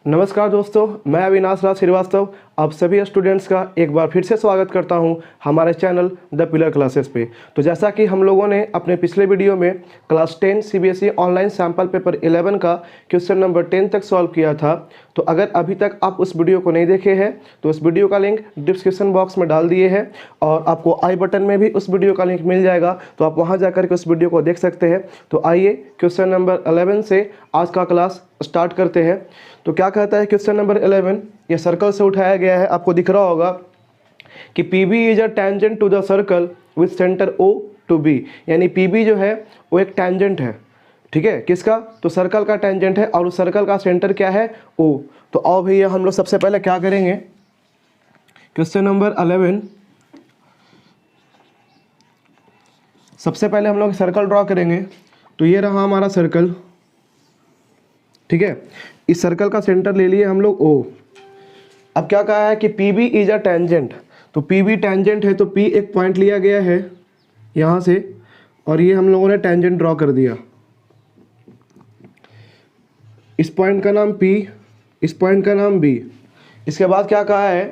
नमस्कार दोस्तों, मैं अविनाश राज श्रीवास्तव आप सभी स्टूडेंट्स का एक बार फिर से स्वागत करता हूं हमारे चैनल द पिलर क्लासेस पे। तो जैसा कि हम लोगों ने अपने पिछले वीडियो में class 10 CBSE online sample paper 11 का क्वेश्चन नंबर 10 तक सॉल्व किया था, तो अगर अभी तक आप उस वीडियो को नहीं देखे हैं तो उस वीडियो का लिंक डिस्क्रिप्शन बॉक्स में डाल दिए हैं और आपको आई बटन में भी उस वीडियो का लिंक मिल जाएगा, तो आप वहाँ जाकर के उस वीडियो को देख सकते हैं। तो आइए क्वेश्चन नंबर 11 से आज का क्लास स्टार्ट करते हैं। तो क्या कहता है क्वेश्चन नंबर 11, ये सर्कल से उठाया गया है। आपको दिख रहा होगा कि PB is a tangent to the circle with centre O to B, यानी PB जो है वो एक टेंजेंट है। ठीक है, किसका? तो सर्कल का टेंजेंट है और उस सर्कल का सेंटर क्या है? O। तो आओ भैया हम लोग सबसे पहले क्या करेंगे, क्वेश्चन नंबर 11 सबसे पहले हम लोग सर्कल ड्रॉ करेंगे। तो ये रहा हमारा सर्कल, ठीक है। इस सर्कल का सेंटर ले लिए हम लोग O। अब क्या कहा है कि PB इज अ टेंजेंट, तो PB टेंजेंट है तो P एक पॉइंट लिया गया है यहाँ से और ये हम लोगों ने टेंजेंट ड्रॉ कर दिया। इस पॉइंट का नाम P, इस पॉइंट का नाम B। इसके बाद क्या कहा है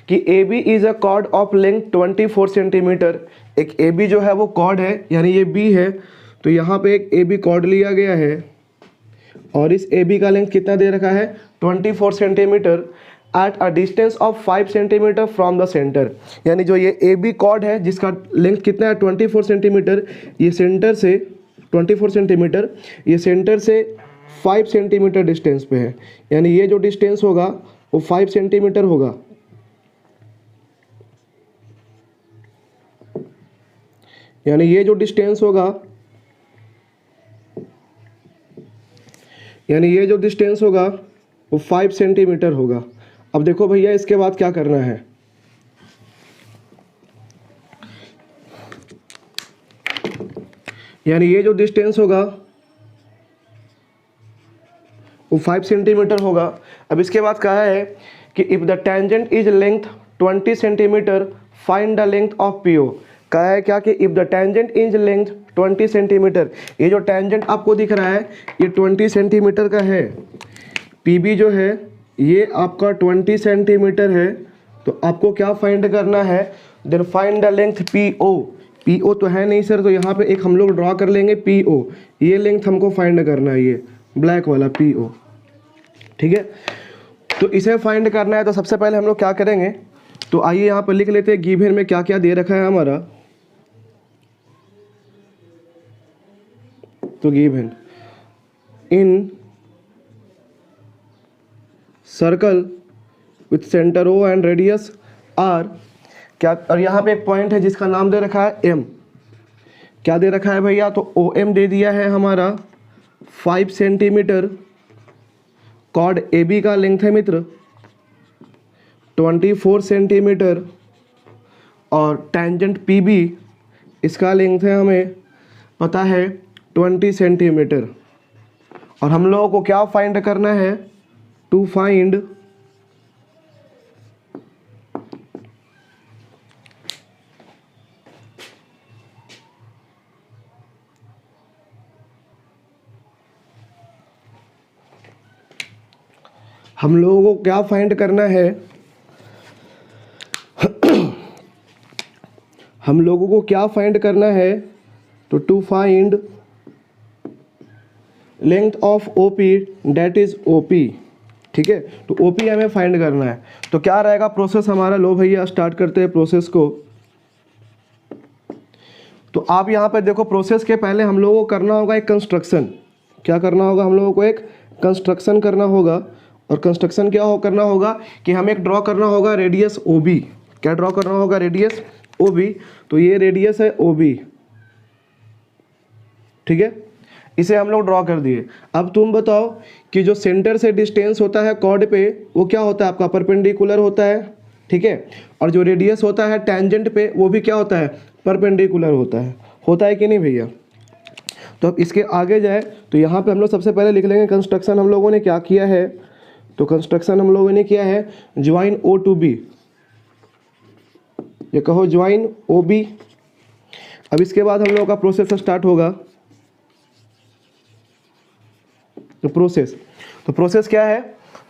कि AB is a chord of length 24 centimetre. एक AB जो है वो कॉर्ड है, यानी ये B है, तो यहाँ पे एक AB कॉर्ड लिया गया है और इस AB का लेंथ कितना दे रखा है? 24 centimetre at a distance of 5 centimetre from the centre. यानी जो ये AB कॉर्ड है जिसका लेंथ कितना है? 24 सेंटीमीटर। ये सेंटर से 24 सेंटीमीटर, ये सेंटर से 5 सेंटीमीटर डिस्टेंस पे है, यानी ये जो डिस्टेंस होगा वो 5 सेंटीमीटर होगा। यानी ये जो डिस्टेंस होगा, यानी ये जो डिस्टेंस होगा वो 5 सेंटीमीटर होगा। अब देखो भैया इसके बाद क्या करना है, यानी ये जो डिस्टेंस होगा वो 5 सेंटीमीटर होगा। अब इसके बाद कहा है कि if the tangent is length 20 centimetre find the length of PO। कहा है क्या कि if the tangent is length 20 centimetre, ये जो टेंजेंट आपको दिख रहा है ये 20 सेंटीमीटर का है। PB जो है ये आपका 20 सेंटीमीटर है, तो आपको क्या फाइंड करना है? Then find the length PO। PO तो है नहीं सर, तो यहाँ पे एक हम लोग ड्रॉ कर लेंगे PO। ये लेंथ हमको फाइंड करना है, ये ब्लैक वाला PO, ठीक है। तो इसे फाइंड करना है, तो सबसे पहले हम लोग क्या करेंगे, तो आइए यहाँ पर लिख लेते हैं गिवन में क्या क्या दे रखा है हमारा। तो given in circle with centre O and radius R क्या, और यहाँ पे एक पॉइंट है जिसका नाम दे रखा है M। क्या दे रखा है भैया? तो OM दे दिया है हमारा 5 सेंटीमीटर। कॉर्ड AB का लेंथ है मित्र 24 सेंटीमीटर और टेंजेंट PB इसका लेंथ है हमें पता है 20 सेंटीमीटर। और हम लोगों को क्या फाइंड करना है? टू फाइंड हम लोगों को क्या फाइंड करना है? हम लोगों को क्या फाइंड करना है? तो to find length of OP that is OP, ठीक है। तो OP हमें फाइंड करना है। तो क्या रहेगा प्रोसेस हमारा? लो भैया स्टार्ट करते हैं प्रोसेस को। तो आप यहाँ पे देखो, प्रोसेस के पहले हम लोगों को करना होगा एक कंस्ट्रक्शन। क्या करना होगा? हम लोगों को एक कंस्ट्रक्शन करना होगा। और कंस्ट्रक्शन क्या करना होगा कि हमें एक ड्रॉ करना होगा रेडियस OB। क्या ड्रॉ करना होगा? Radius OB। तो ये रेडियस है OB, ठीक है। इसे हम लोग ड्रॉ कर दिए। अब तुम बताओ कि जो सेंटर से डिस्टेंस होता है कॉर्ड पे वो क्या होता है? आपका परपेंडिकुलर होता है, ठीक है। और जो रेडियस होता है टेंजेंट पे वो भी क्या होता है? परपेंडिकुलर होता है कि नहीं भैया? तो अब इसके आगे जाए तो यहाँ पे हम लोग सबसे पहले लिख लेंगे कंस्ट्रक्शन हम लोगों ने क्या किया है। तो कंस्ट्रक्शन हम लोगों ने किया है ज्वाइन O टू B। ये कहो ज्वाइन OB। अब इसके बाद हम लोगों का प्रोसेस स्टार्ट होगा। तो प्रोसेस क्या है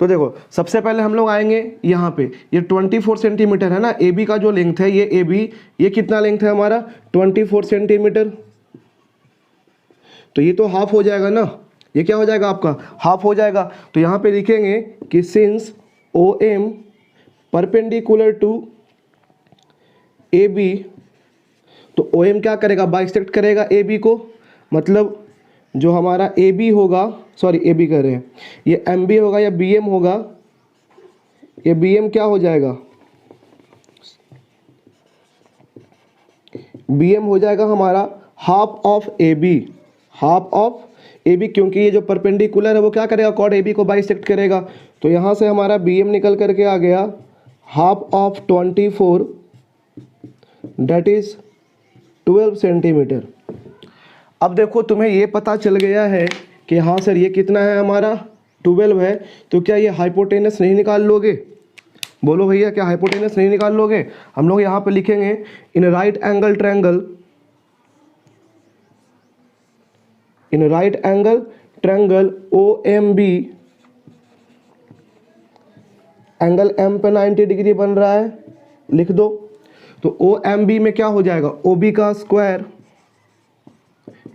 तो देखो सबसे पहले हम लोग आएंगे यहाँ पे, ये 24 सेंटीमीटर है ना, ए बी का जो लेंथ है, ये ए बी, ये कितना लेंथ है हमारा 24 सेंटीमीटर। तो ये तो हाफ हो जाएगा ना, ये क्या हो जाएगा आपका हाफ हो जाएगा। तो यहाँ पे लिखेंगे कि since O M perpendicular to A B, तो ओ एम क्या करेगा, बाइसेक्ट करेगा ए बी को, मतलब जो हमारा ए बी होगा, सॉरी ए बी कर रहे हैं, ये एम बी होगा या बी एम होगा, ये बी एम क्या हो जाएगा, बी एम हो जाएगा हमारा half of A B, half of A B, क्योंकि ये जो परपेंडिकुलर है वो क्या करेगा, कॉर्ड ए बी को बाइसेक्ट करेगा। तो यहाँ से हमारा बी एम निकल करके आ गया half of 24, that is 12 centimetre. अब देखो तुम्हें ये पता चल गया है कि हाँ सर ये कितना है हमारा 12 है, तो क्या ये हाइपोटेनस नहीं निकाल लोगे, बोलो भैया क्या हाइपोटेनस नहीं निकाल लोगे। हम लोग यहाँ पे लिखेंगे in right angle triangle, in right angle triangle O M B, angle M पे 90 डिग्री बन रहा है, लिख दो। तो ओ एम बी में क्या हो जाएगा, ओ बी का square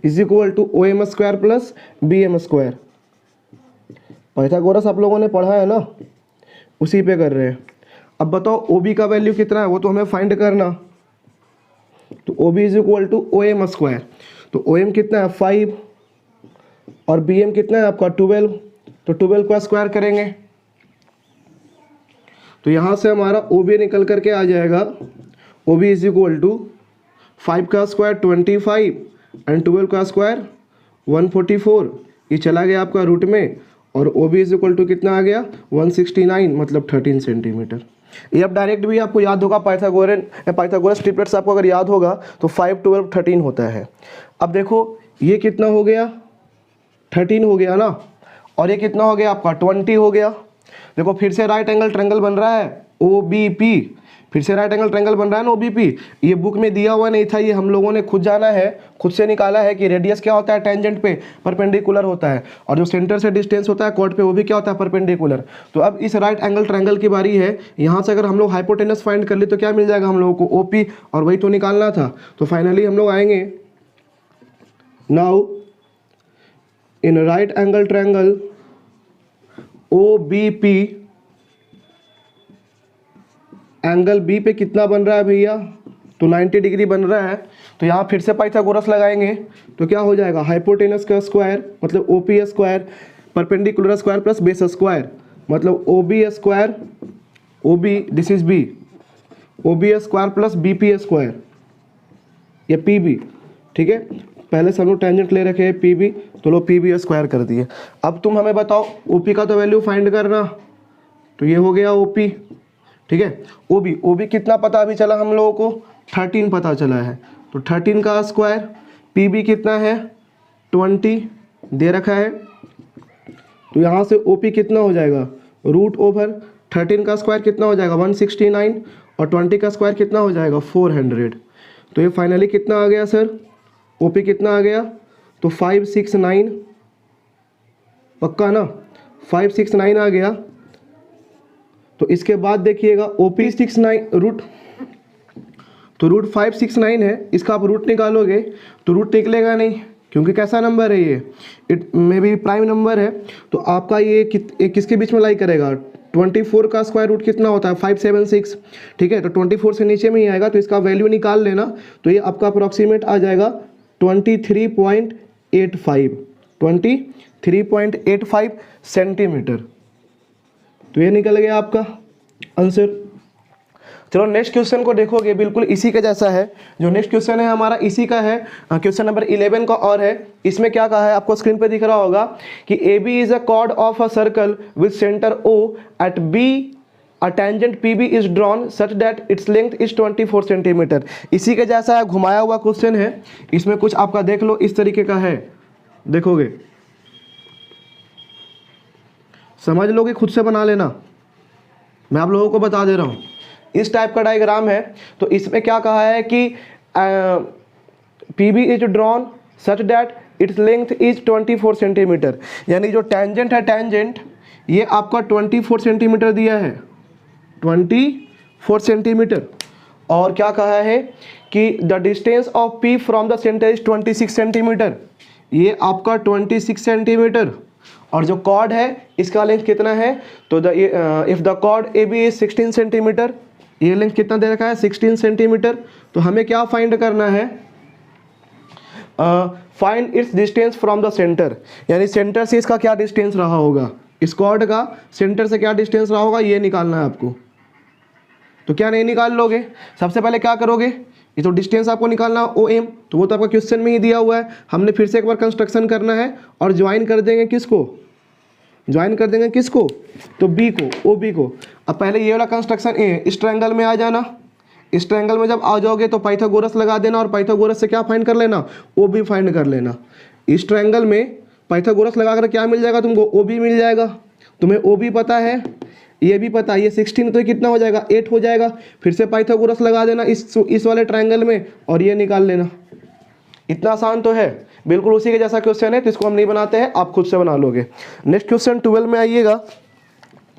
is equal to O M square plus B M square. Pythagoras आप लोगों ने पढ़ा है ना, उसी पे कर रहे हैं। अब बताओ ओ बी का वैल्यू कितना है, वो तो हमें फाइंड करना। तो O B is equal to O M square, तो ओ एम कितना है 5 और बी एम कितना है आपका 12, तो 12 का स्क्वायर करेंगे। तो यहाँ से हमारा ओ बी निकल करके आ जाएगा, O B is equal to 5 का स्क्वायर 25 एंड 12 का स्क्वायर 144, ये चला गया आपका रूट में, और O B is equal to कितना आ गया 169, मतलब 13 सेंटीमीटर। ये अब डायरेक्ट भी आपको याद होगा, पाइथागोरस ट्रिपलेट्स आपको अगर याद होगा तो 5, 12, 13 होता है। अब देखो ये कितना हो गया 13 हो गया ना, और ये कितना हो गया आपका 20 हो गया। देखो फिर से राइट एंगल ट्रायंगल बन रहा है ओ बी पी, फिर से राइट एंगल ट्रायंगल बन रहा है ना ओ बी पी। ये बुक में दिया हुआ नहीं था, ये हम लोगों ने खुद जाना है, खुद से निकाला है कि रेडियस क्या होता है टेंजेंट पे परपेंडिकुलर होता है, और जो सेंटर से डिस्टेंस होता है कॉर्ड पे वो भी क्या होता है परपेंडिकुलर। तो अब इस राइट एंगल ट्रायंगल की बारी है, यहाँ से अगर हम लोग हाइपोटेनस फाइंड कर ले तो क्या मिल जाएगा हम लोगों को ओ पी, और वही तो निकालना था। तो फाइनली हम लोग आएंगे now in right angle triangle O B P, angle B पे कितना बन रहा है भैया, तो 90 डिग्री बन रहा है। तो यहाँ फिर से पाइथागोरस लगाएंगे, तो क्या हो जाएगा हाइपोटेनस का स्क्वायर मतलब O P square, perpendicular square plus base square, मतलब O B square, O B this is B, O B square plus B P square, या पी बी, ठीक है। पहले से हम लोग टेंजेंट ले रखे हैं पी बी, तो लो पी बी स्क्वायर कर दिए। अब तुम हमें बताओ ओ पी का तो वैल्यू फाइंड करना, तो ये हो गया ओ पी, ठीक है। ओ बी कितना पता अभी चला हम लोगों को 13 पता चला है, तो 13 का स्क्वायर, पी बी कितना है 20 दे रखा है। तो यहाँ से ओ पी कितना हो जाएगा रूट ओवर 13 का स्क्वायर कितना हो जाएगा 169, और 20 का स्क्वायर कितना हो जाएगा 400। तो ये फाइनली कितना आ गया सर, ओ पी कितना आ गया, तो 569, पक्का ना 569 आ गया। तो इसके बाद देखिएगा ओ पी 69 रूट, तो रूट 569 है, इसका आप रूट निकालोगे तो रूट निकलेगा नहीं, क्योंकि कैसा नंबर है ये, इट में भी प्राइम नंबर है। तो आपका ये किसके बीच में लाई करेगा, 24 का स्क्वायर रूट कितना होता है 576, ठीक है। तो 24 से नीचे में ही आएगा, तो इसका वैल्यू निकाल लेना। तो ये आपका अप्रॉक्सीमेट आ जाएगा 23.85 सेंटीमीटर। तो ये निकल गया आपका आंसर। चलो नेक्स्ट क्वेश्चन को देखोगे, बिल्कुल इसी का जैसा है। जो नेक्स्ट क्वेश्चन है हमारा इसी का है, क्वेश्चन नंबर 11 का और है। इसमें क्या कहा है आपको स्क्रीन पे दिख रहा होगा कि A B is a chord of a circle with centre O at B, a tangent P B is drawn such that its length is 24 centimetre. इसी के जैसा है, घुमाया हुआ क्वेश्चन है। इसमें कुछ आपका देख लो इस तरीके का है, देखोगे समझ लोगे, खुद से बना लेना, मैं आप लोगों को बता दे रहा हूँ। इस टाइप का डायग्राम है। तो इसमें क्या कहा है कि P B is drawn such that its length is 24 centimetre, यानी जो टेंजेंट है, टेंजेंट ये आपका 24 सेंटीमीटर दिया है, 24 सेंटीमीटर। और क्या कहा है कि the distance of P from the centre is 26 centimetre, ये आपका 26 सेंटीमीटर। और जो कॉर्ड है इसका लेंथ कितना है, तो if the chord A B is 16 centimetre, ये लेंथ कितना दे रखा है 16 सेंटीमीटर। तो हमें क्या फाइंड करना है, find its distance from the centre, यानी सेंटर से इसका क्या डिस्टेंस रहा होगा, इस कॉर्ड का सेंटर से क्या डिस्टेंस रहा होगा ये निकालना है आपको। तो क्या नहीं निकाल लोगे, सबसे पहले क्या करोगे, ये तो डिस्टेंस आपको निकालना ओ एम, तो वो तो आपका क्वेश्चन में ही दिया हुआ है। हमने फिर से एक बार कंस्ट्रक्शन करना है और ज्वाइन कर देंगे किसको, ज्वाइन कर देंगे किसको, तो बी को, ओ बी को। अब पहले ये वाला कंस्ट्रक्शन ए, इस ट्रायंगल में आ जाना, इस ट्रायंगल में जब आ जाओगे तो पाइथागोरस लगा देना और पाइथागोरस से क्या फाइंड कर लेना, ओ बी फाइंड कर लेना। इस ट्रायंगल में पाइथागोरस लगाकर क्या मिल जाएगा तुमको, ओ बी मिल जाएगा। तुम्हें ओ बी पता है, ये भी पता है, ये 16 तो कितना हो जाएगा 8 हो जाएगा। फिर से पाइथागोरस लगा देना इस वाले ट्रायंगल में और ये निकाल लेना। इतना आसान तो है, बिल्कुल उसी के जैसा क्वेश्चन है, तो इसको हम नहीं बनाते हैं, आप खुद से बना लोगे। नेक्स्ट क्वेश्चन 12 में आइएगा।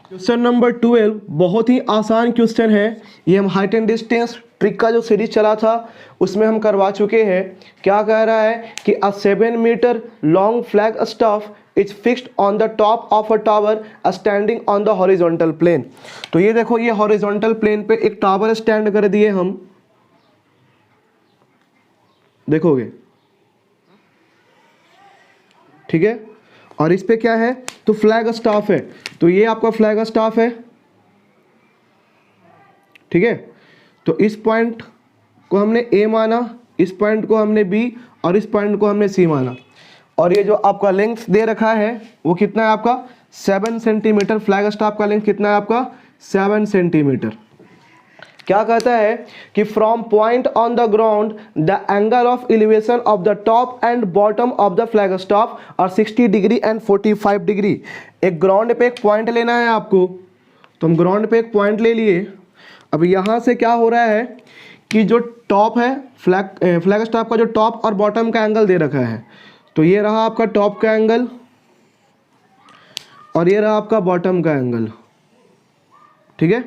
क्वेश्चन नंबर 12 बहुत ही आसान क्वेश्चन है। ये हम हाइट एंड डिस्टेंस ट्रिक का जो सीरीज चला था उसमें हम करवा चुके हैं। क्या कह रहा है कि a 7 metre long flag staff is fixed on the top of a tower standing on the horizontal plane. तो ये देखो, ये हॉरिजॉन्टल प्लेन पे एक टावर स्टैंड कर दिए हम, देखोगे ठीक है। और इस पे क्या है, तो फ्लैग स्टाफ है, तो ये आपका फ्लैग स्टाफ है, ठीक है। तो इस पॉइंट को हमने ए माना, इस पॉइंट को हमने बी और इस पॉइंट को हमने सी माना। और ये जो आपका लेंथ दे रखा है वो कितना है आपका 7 सेंटीमीटर। फ्लैग स्टाफ का लेंथ कितना है आपका 7 सेंटीमीटर। क्या कहता है कि from point on the ground the angle of elevation of the top and bottom of the flag staff और 60 डिग्री एंड 45 डिग्री। एक ग्राउंड पे एक पॉइंट लेना है आपको, तो हम ग्राउंड पे एक पॉइंट ले लिए। अब यहाँ से क्या हो रहा है कि जो टॉप है फ्लैग स्टाफ का जो टॉप और बॉटम का एंगल दे रखा है, तो ये रहा आपका टॉप का एंगल और ये रहा आपका बॉटम का एंगल, ठीक है।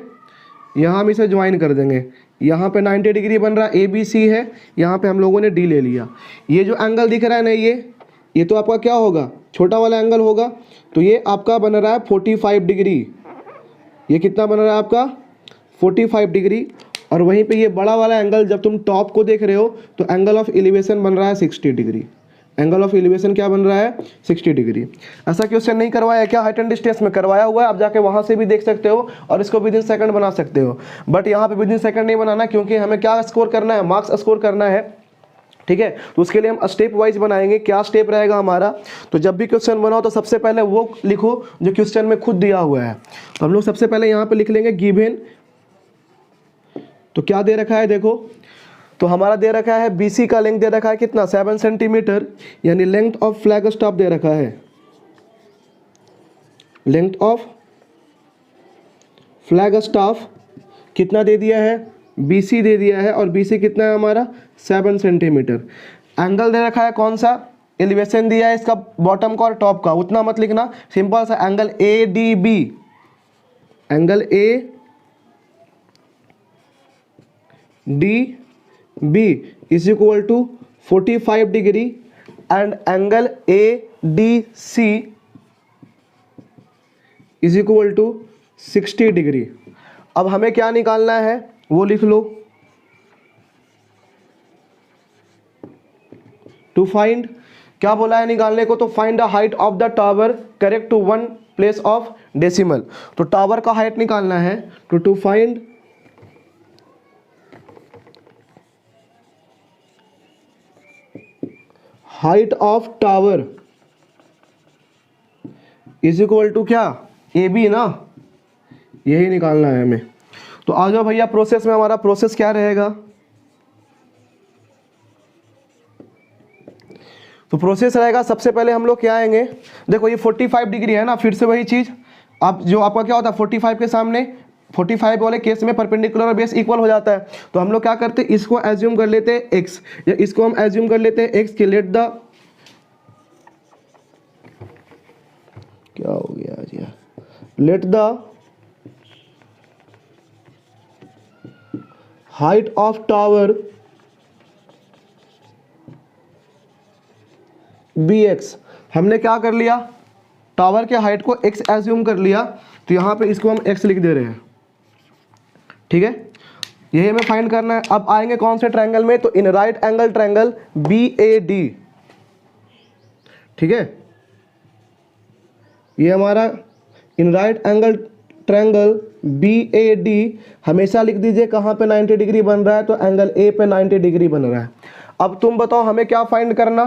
यहाँ हम इसे ज्वाइन कर देंगे, यहाँ पे 90 डिग्री बन रहा है, ए बी सी है, यहाँ पे हम लोगों ने डी ले लिया। ये जो एंगल दिख रहा है ना, ये तो आपका क्या होगा, छोटा वाला एंगल होगा। तो ये आपका बन रहा है 45 डिग्री, ये कितना बन रहा है आपका 45 डिग्री। और वहीं पे ये बड़ा वाला एंगल जब तुम टॉप को देख रहे हो तो एंगल ऑफ एलिवेशन बन रहा है 60 डिग्री। एंगल ऑफ एलिवेशन क्या बन रहा है 60 डिग्री। ऐसा क्वेश्चन नहीं करवाया क्या, हाइट एंड डिस्टेंस में करवाया हुआ है, आप जाके वहाँ से भी देख सकते हो और इसको विद इन सेकंड बना सकते हो। बट यहाँ पे विद इन सेकंड नहीं बनाना, क्योंकि हमें क्या स्कोर करना है, मार्क्स स्कोर करना है, ठीक है। तो उसके लिए हम स्टेप वाइज बनाएंगे। क्या स्टेप रहेगा हमारा, तो जब भी क्वेश्चन बनाओ तो सबसे पहले वो लिखो जो क्वेश्चन में खुद दिया हुआ है। तो हम लोग सबसे पहले यहाँ पे लिख लेंगे गिवन। तो क्या दे रखा है देखो, तो हमारा दे रखा है BC का लेंथ दे रखा है कितना 7 सेंटीमीटर, यानी लेंथ ऑफ फ्लैग स्टाफ दे रखा है, लेंथ ऑफ फ्लैग स्टाफ कितना दे दिया है BC दे दिया है, और BC कितना है हमारा 7 सेंटीमीटर। एंगल दे रखा है कौन सा, एलिवेशन दिया है इसका बॉटम का और टॉप का, उतना मत लिखना, सिंपल सा angle ADB, angle ADB is equal to 45 degree and angle ADC is equal to 60 degree. अब हमें क्या निकालना है वो लिख लो। टू फाइंड, क्या बोला है निकालने को, तो find the height of the tower correct to 1 place of decimal. तो टावर का हाइट निकालना है, तो to find height of tower is equal to क्या AB ना, यही निकालना है हमें। तो आ जाओ भैया प्रोसेस में, हमारा प्रोसेस क्या रहेगा, तो प्रोसेस रहेगा सबसे पहले हम लोग क्या आएंगे, देखो ये 45 डिग्री है ना, फिर से वही चीज, आप जो आपका क्या होता है 45 के सामने 45 वाले केस में परपेंडिकुलर और बेस इक्वल हो जाता है। तो हम लोग क्या करते हैं, इसको एज्यूम कर लेते हैं x, या इसको हम एज्यूम कर लेते हैं x के लेट द, क्या हो गया आज यार, let the height of tower be x. हमने क्या कर लिया, टावर के हाइट को x एज्यूम कर लिया, तो यहाँ पे इसको हम x लिख दे रहे हैं, ठीक है। यही हमें फाइंड करना है। अब आएंगे कौन से ट्रायंगल में, तो इन राइट एंगल ट्रायंगल BAD, ठीक है। ये हमारा इन राइट एंगल ट्रायंगल BAD हमेशा लिख दीजिए कहाँ पे 90 डिग्री बन रहा है, तो एंगल A पे 90 डिग्री बन रहा है। अब तुम बताओ हमें क्या फाइंड करना।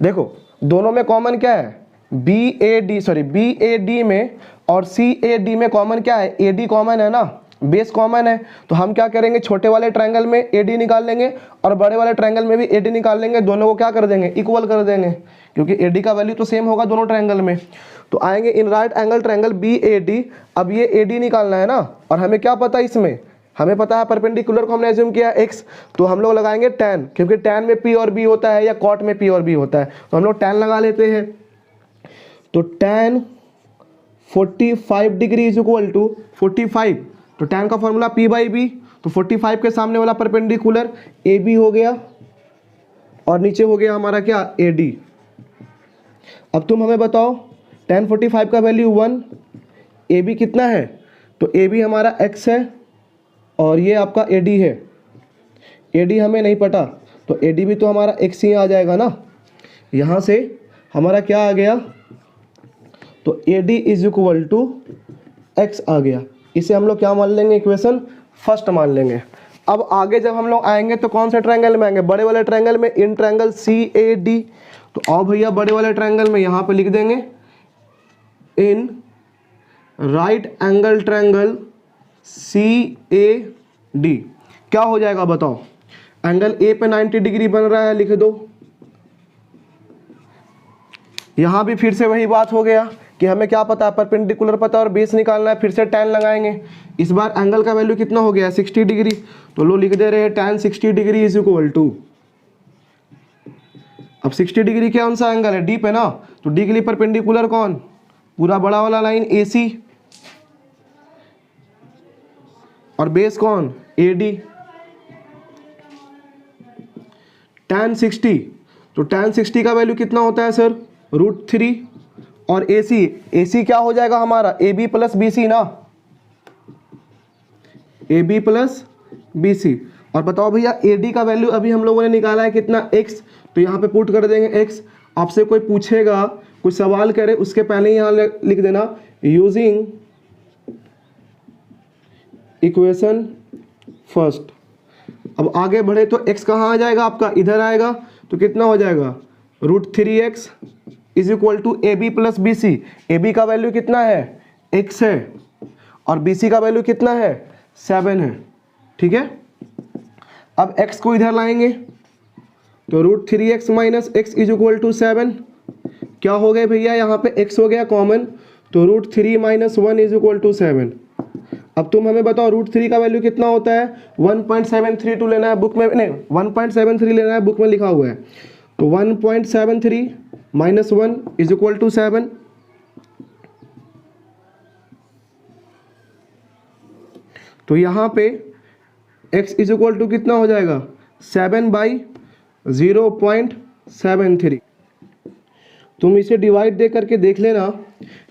देखो दोनों में कॉमन क्या है, BAD में और CAD में कॉमन क्या है, AD कॉमन है ना, बेस कॉमन है। तो हम क्या करेंगे, छोटे वाले ट्रायंगल में AD निकाल लेंगे और बड़े वाले ट्रायंगल में भी AD निकाल लेंगे, दोनों को क्या कर देंगे, इक्वल कर देंगे, क्योंकि AD का वैल्यू तो सेम होगा दोनों ट्रायंगल में। तो आएंगे इन राइट एंगल ट्रायंगल BAD। अब ये AD निकालना है ना, और हमें क्या पता है, इसमें हमें पता है परपेंडिकुलर को हमने एज्यूम किया x, तो हम लोग लगाएंगे tan, क्योंकि tan में P और B होता है या cot में P और B होता है, तो हम लोग tan लगा लेते हैं। तो tan 45 degree is equal to 45, तो tan का फॉर्मूला P/B, तो 45 के सामने वाला परपेंडिकुलर AB हो गया और नीचे हो गया हमारा क्या, AD। अब तुम हमें बताओ tan 45 का वैल्यू 1, AB कितना है, तो AB हमारा x है और ये आपका AD है। AD हमें नहीं पता, तो AD भी तो हमारा x ही आ जाएगा ना। यहाँ से हमारा क्या आ गया, तो AD is equal to x आ गया। इसे हम लोग क्या मान लेंगे, इक्वेशन फर्स्ट मान लेंगे। अब आगे जब हम लोग आएंगे तो कौन से ट्रायंगल में आएंगे, बड़े वाले ट्रायंगल में, इन ट्रायंगल CAD। तो आओ भैया बड़े वाले ट्रायंगल में यहाँ पे लिख देंगे इन राइट एंगल ट्रायंगल CAD। क्या हो जाएगा बताओ, एंगल A पे 90 डिग्री बन रहा है, लिख दो। यहां भी फिर से वही बात हो गया कि हमें क्या पता है, परपेंडिकुलर पता और बेस निकालना है, फिर से tan लगाएंगे। इस बार एंगल का वैल्यू कितना हो गया, 60 डिग्री, तो लो लिख दे रहे हैं tan 60 degree is equal to, अब 60 डिग्री क्या सा एंगल है, डी पे ना, तो डी के लिए परपेंडिकुलर कौन, पूरा बड़ा वाला लाइन AC, और बेस कौन, AD। tan 60, तो tan 60 का वैल्यू कितना होता है सर, √3, और AC क्या हो जाएगा हमारा, AB प्लस BC ना, AB प्लस BC। और बताओ भैया AD का वैल्यू अभी हम लोगों ने निकाला है कितना, x, तो यहाँ पे पुट कर देंगे x। आपसे कोई पूछेगा, कुछ सवाल करे, उसके पहले ही यहाँ लिख देना यूजिंग इक्वेशन फर्स्ट। अब आगे बढ़े तो x कहाँ आ जाएगा आपका, इधर आएगा, तो कितना हो जाएगा, √3x is equal to AB plus BC। AB का वैल्यू कितना है, x है, और BC का वैल्यू कितना है, 7 है, ठीक है। अब x को इधर लाएंगे, तो √3x minus x is equal to 7। क्या हो गया भैया, यहाँ पे x हो गया कॉमन, तो √3 माइनस 1 इज इक्वल टू 7। अब तुम हमें बताओ √3 का वैल्यू कितना होता है, 1.732 लेना है बुक में, नहीं 1.73 लेना है, बुक में लिखा हुआ है। तो 1.73 माइनस 1 इज इक्वल टू 7। तो यहाँ पे x इज इक्वल टू कितना हो जाएगा, 7/0.73। तुम इसे डिवाइड दे करके देख लेना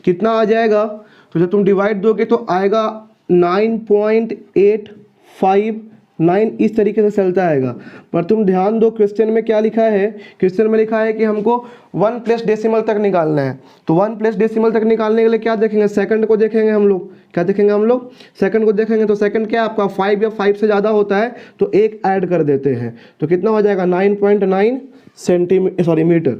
कितना आ जाएगा। तो जब तुम डिवाइड दोगे तो आएगा 9.859, इस तरीके से चलता आएगा। पर तुम ध्यान दो क्वेश्चन में क्या लिखा है, क्वेश्चन में लिखा है कि हमको 1 प्लेस डेसिमल तक निकालना है। तो 1 प्लेस डेसिमल तक निकालने के लिए क्या देखेंगे, सेकंड को देखेंगे हम लोग, क्या देखेंगे हम लोग, सेकंड को देखेंगे। तो सेकंड क्या आपका 5 या 5 से ज़्यादा होता है, तो एक ऐड कर देते हैं, तो कितना हो जाएगा 9.9 सेंटीमीटर, सॉरी मीटर,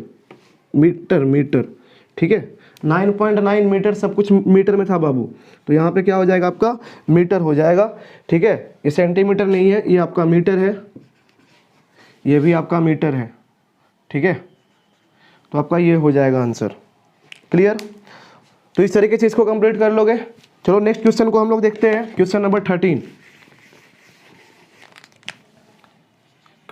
ठीक है। 9.9 मीटर, सब कुछ मीटर में था बाबू, तो यहाँ पे क्या हो जाएगा आपका मीटर हो जाएगा, ठीक है। ये सेंटीमीटर नहीं है, ये आपका मीटर है, ये भी आपका मीटर है, ठीक है। तो आपका ये हो जाएगा आंसर, क्लियर। तो इस तरीके से इसको कंप्लीट कर लोगे। चलो नेक्स्ट क्वेश्चन को हम लोग देखते हैं, क्वेश्चन नंबर 13।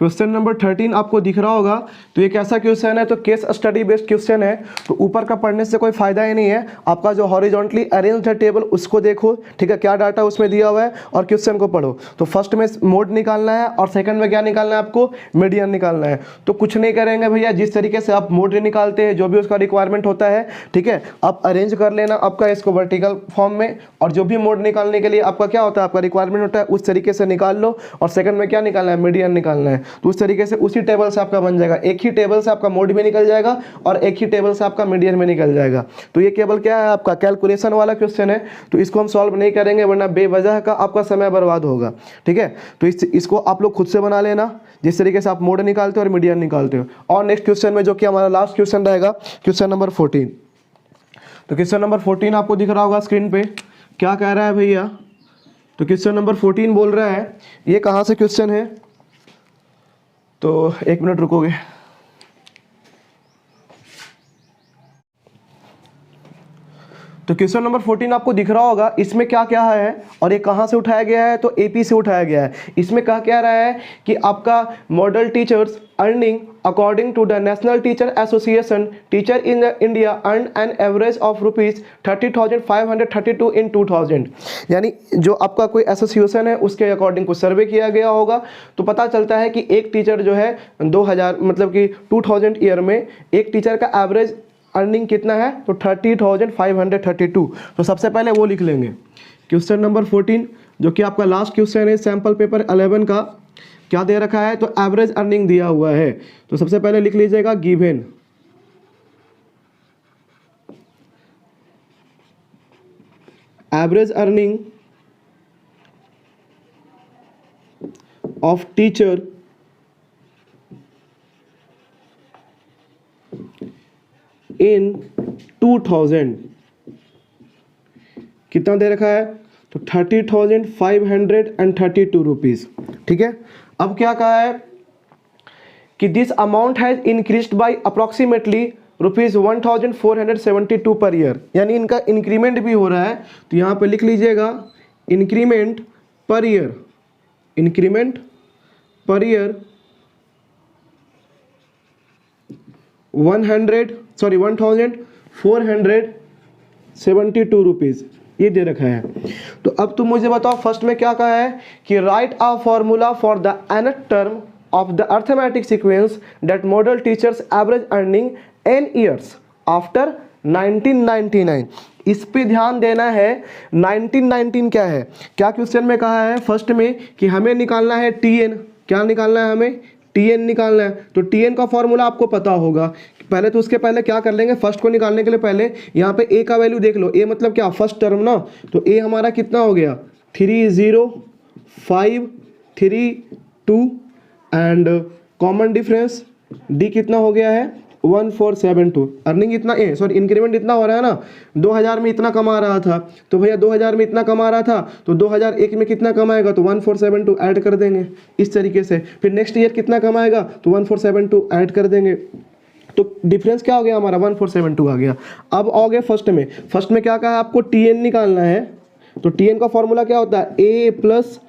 क्वेश्चन नंबर 13 आपको दिख रहा होगा। तो ये कैसा क्वेश्चन है, तो केस स्टडी बेस्ड क्वेश्चन है। तो ऊपर का पढ़ने से कोई फायदा ही नहीं है, आपका जो हॉरिजॉन्टली अरेंज्ड है टेबल उसको देखो, ठीक है, क्या डाटा उसमें दिया हुआ है, और क्वेश्चन को पढ़ो। तो फर्स्ट में मोड निकालना है और सेकंड में क्या निकालना है, आपको मीडियन निकालना है। तो कुछ नहीं करेंगे भैया, जिस तरीके से आप मोड निकालते हैं, जो भी उसका रिक्वायरमेंट होता है, ठीक है, आप अरेंज कर लेना आपका इसको वर्टिकल फॉर्म में, और जो भी मोड निकालने के लिए आपका क्या होता है, आपका रिक्वायरमेंट होता है, उस तरीके से निकाल लो। और सेकंड में क्या निकालना है, मीडियन निकालना है। तो उस तरीके से उसी टेबल से आपका बन जाएगा, एक ही टेबल से आपका मोड भी निकल जाएगा और एक ही टेबल से आपका मीडियन में निकल जाएगा। तो ये केवल क्या है, आपका कैलकुलेशन वाला क्वेश्चन है, तो इसको हम सॉल्व नहीं करेंगे, वरना बेवजह का आपका समय बर्बाद होगा, ठीक है। तो इसको आप लोग खुद से बना लेना, जिस तरीके से आप मोड निकालते हो और मीडियन निकालते हो। और नेक्स्ट क्वेश्चन में जो कि हमारा लास्ट क्वेश्चन रहेगा, क्वेश्चन नंबर 14। तो क्वेश्चन नंबर 14 आपको दिख रहा होगा स्क्रीन पे, क्या कह रहा है भैया। तो क्वेश्चन नंबर 14 बोल रहा है, ये कहाँ से क्वेश्चन है, तो एक मिनट रुकोगे। तो क्वेश्चन नंबर 14 आपको दिख रहा होगा, इसमें क्या क्या है और ये कहाँ से उठाया गया है, तो एपी से उठाया गया है। इसमें कहा क्या रहा है कि आपका model teachers earning according to the national teacher association, teacher in India earn an average of ₹30,532 in 2000। यानी जो आपका कोई एसोसिएशन है उसके अकॉर्डिंग कुछ सर्वे किया गया होगा, तो पता चलता है कि एक टीचर जो है 2000 मतलब कि 2000 ईयर में एक टीचर का एवरेज अर्निंग कितना है, तो 30,532। तो सबसे पहले वो लिख लेंगे। क्वेश्चन नंबर 14 जो कि आपका लास्ट क्वेश्चन है सैम्पल पेपर 11 का, क्या दे रखा है, तो एवरेज अर्निंग दिया हुआ है। तो सबसे पहले लिख लीजिएगा given average earning of teacher इन 2000 कितना दे रखा है, तो 30,532 रुपीज़, ठीक है। अब क्या कहा है कि this amount has increased by approximately ₹1472 per year, यानी इनका इंक्रीमेंट भी हो रहा है। तो यहाँ पे लिख लीजिएगा increment per year, increment per year 1472 rupees ये दे रखा है। तो अब तुम मुझे बताओ फर्स्ट में क्या कहा है कि right a formula for the nth term of the arithmetic sequence that model teachers average earning n years after 1999। इस पे ध्यान देना है, 1919 क्या है, क्या क्वेश्चन में कहा है फर्स्ट में कि हमें निकालना है TN, क्या निकालना है हमें, TN निकालना है। तो TN का फॉर्मूला आपको पता होगा, पहले तो उसके पहले क्या कर लेंगे, फर्स्ट को निकालने के लिए पहले यहाँ पे A का वैल्यू देख लो, A मतलब क्या, फर्स्ट टर्म ना, तो A हमारा कितना हो गया 30,532 एंड कॉमन डिफरेंस D कितना हो गया है 1472। अर्निंग इतना इंक्रीमेंट इतना हो रहा है ना, 2000 में इतना कमा रहा था, तो भैया 2000 में इतना कमा रहा था तो 2001 में कितना कमाएगा, तो 1472 ऐड कर देंगे इस तरीके से। फिर नेक्स्ट ईयर कितना कमाएगा, तो 1472 ऐड कर देंगे। तो डिफरेंस क्या हो गया हमारा 1472 आ गया। अब आओ गए फर्स्ट में क्या कहा है आपको TN निकालना है। तो TN का फॉर्मूला क्या होता है A plus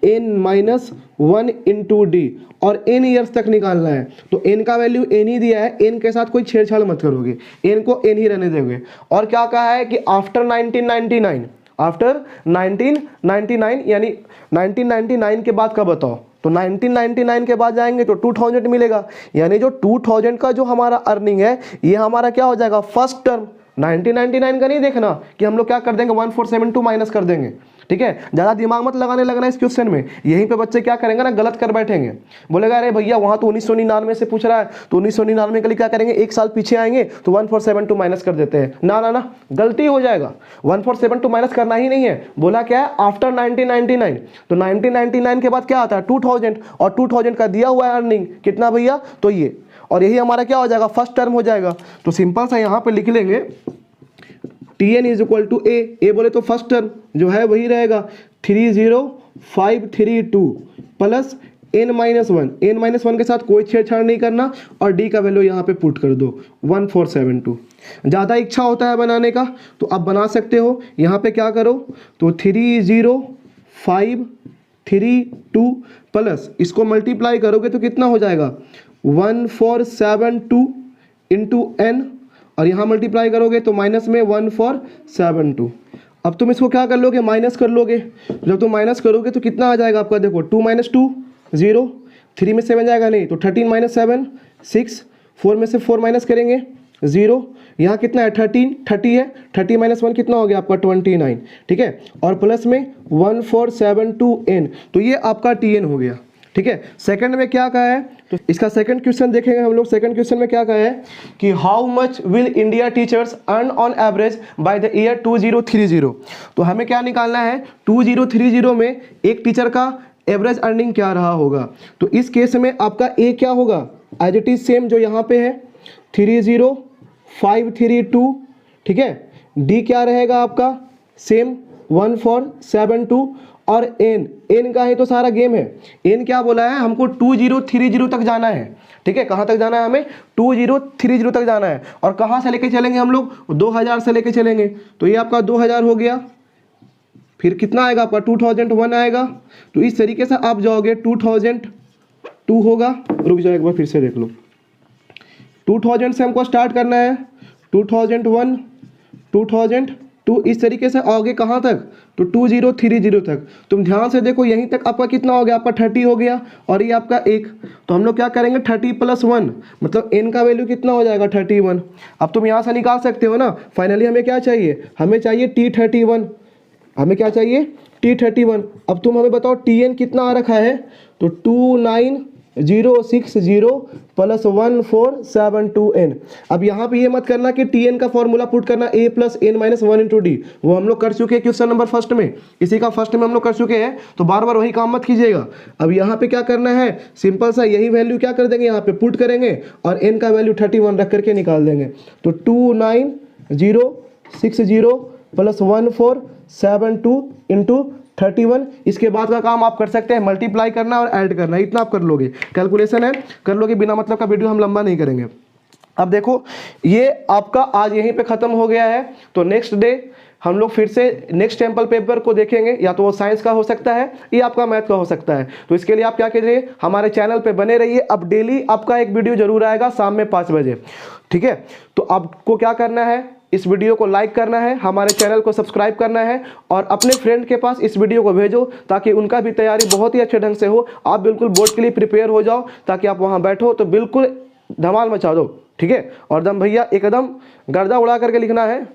n-1 into D, और n ईयर्स तक निकालना है। तो n का वैल्यू n ही दिया है, n के साथ कोई छेड़छाड़ मत करोगे, n को n ही रहने दोगे। और क्या कहा है कि आफ्टर 1999, आफ्टर 1999 यानी 1999 के बाद का बताओ, तो 1999 के बाद जाएंगे तो 2000 मिलेगा, यानी जो 2000 का जो हमारा अर्निंग है ये हमारा क्या हो जाएगा फर्स्ट टर्म। 1999 का नहीं देखना कि हम लोग क्या कर देंगे 1472 माइनस कर देंगे, ठीक है। ज़्यादा दिमाग मत लगाने लगना इस क्वेश्चन में, यहीं पे बच्चे क्या करेंगे ना, गलत कर बैठेंगे, बोलेगा अरे भैया वहाँ तो 1999 से पूछ रहा है, तो 1999 के लिए क्या करेंगे, एक साल पीछे आएंगे तो 1472 माइनस कर देते हैं। ना ना ना, गलती हो जाएगा, 1472 माइनस करना ही नहीं है। बोला क्या है आफ्टर 1999, तो 1999 के बाद क्या आता है 2000, और 2000 का दिया हुआ है अर्निंग कितना भैया, तो ये, और यही हमारा क्या हो जाएगा फर्स्ट टर्म हो जाएगा। तो सिंपल सा यहाँ पे लिख लेंगे TN is equal to A बोले तो फर्स्ट टर्म जो है वही रहेगा 30,532 प्लस n-1 के साथ कोई छेड़छाड़ नहीं करना, और D का वैल्यू यहाँ पे पुट कर दो 1472। ज़्यादा इच्छा होता है बनाने का तो आप बना सकते हो, यहाँ पे क्या करो तो 30,532 1432 प्लस इसको मल्टीप्लाई करोगे तो कितना हो जाएगा 1472 इंटू n, और यहाँ मल्टीप्लाई करोगे तो माइनस में 1472। अब तुम इसको क्या कर लोगे, माइनस कर लोगे। जब तुम माइनस करोगे तो कितना आ जाएगा आपका, देखो 2 - 2 0, 3 में 7 जाएगा नहीं तो 13 - 7 6, 4 में से 4 माइनस करेंगे 0, यहाँ कितना है 13, 30 है, 30 - 1 कितना हो गया आपका 29, ठीक है, और प्लस में 1472n, तो ये आपका tn हो गया, ठीक है। सेकंड में क्या कहा है, तो इसका सेकंड क्वेश्चन देखेंगे हम लोग। सेकंड क्वेश्चन में क्या कहा है कि how much will India teachers earn on average by the year 2030। तो हमें क्या निकालना है, 2030 में एक टीचर का एवरेज अर्निंग क्या रहा होगा। तो इस केस में आपका ए क्या होगा, एज इट इज सेम जो यहाँ पे है 30532, ठीक है। डी क्या रहेगा आपका सेम 1472, और एन का है तो सारा गेम है। एन क्या बोला है, हमको 2030 तक जाना है, ठीक है। कहाँ तक जाना है हमें, 2030 तक जाना है, और कहाँ से लेके चलेंगे हम लोग, 2000 से लेके चलेंगे। तो ये आपका 2000 हो गया, फिर कितना आएगा आपका 2001 आएगा। तो इस तरीके से आप जाओगे 2002 होगा, रुक जाओ एक बार फिर से देख लो, 2000 से हमको स्टार्ट करना है, 2001 2002, इस तरीके से आओगे कहाँ तक, तो 2030 तक। तुम ध्यान से देखो यहीं तक आपका कितना हो गया, आपका 30 हो गया, और ये आपका 1, तो हम लोग क्या करेंगे 30 + 1, मतलब n का वैल्यू कितना हो जाएगा 31। अब तुम यहाँ से निकाल सकते हो ना। फाइनली हमें क्या चाहिए, हमें चाहिए T31, हमें क्या चाहिए T31। अब तुम हमें बताओ tn कितना आ रखा है, तो 29060 प्लस 1472n। अब यहाँ पे ये मत करना कि tn का फॉर्मूला पुट करना a + n - 1 × d, वो हम लोग कर चुके हैं क्वेश्चन नंबर फर्स्ट में, इसी का फर्स्ट में हम लोग कर चुके हैं, तो बार बार वही काम मत कीजिएगा। अब यहाँ पे क्या करना है, सिंपल सा यही वैल्यू क्या कर देंगे, यहाँ पे पुट करेंगे और n का वैल्यू 31 रख करके निकाल देंगे। तो 29060 प्लस 1472 इंटू 31, इसके बाद का काम आप कर सकते हैं मल्टीप्लाई करना और ऐड करना, इतना आप कर लोगे, कैलकुलेशन है कर लोगे, बिना मतलब का वीडियो हम लंबा नहीं करेंगे। अब देखो ये आपका आज यहीं पे ख़त्म हो गया है, तो नेक्स्ट डे हम लोग फिर से नेक्स्ट सैम्पल पेपर को देखेंगे, या तो वो साइंस का हो सकता है या आपका मैथ का हो सकता है। तो इसके लिए आप क्या कीजिए, हमारे चैनल पे बने रहिए। अब डेली आपका एक वीडियो जरूर आएगा शाम में 5 बजे, ठीक है। तो आपको क्या करना है, इस वीडियो को लाइक करना है, हमारे चैनल को सब्सक्राइब करना है, और अपने फ्रेंड के पास इस वीडियो को भेजो ताकि उनका भी तैयारी बहुत ही अच्छे ढंग से हो। आप बिल्कुल बोर्ड के लिए प्रिपेयर हो जाओ, ताकि आप वहाँ बैठो तो बिल्कुल धमाल मचा दो, ठीक है। और दम भैया एकदम गर्दा उड़ा करके लिखना है।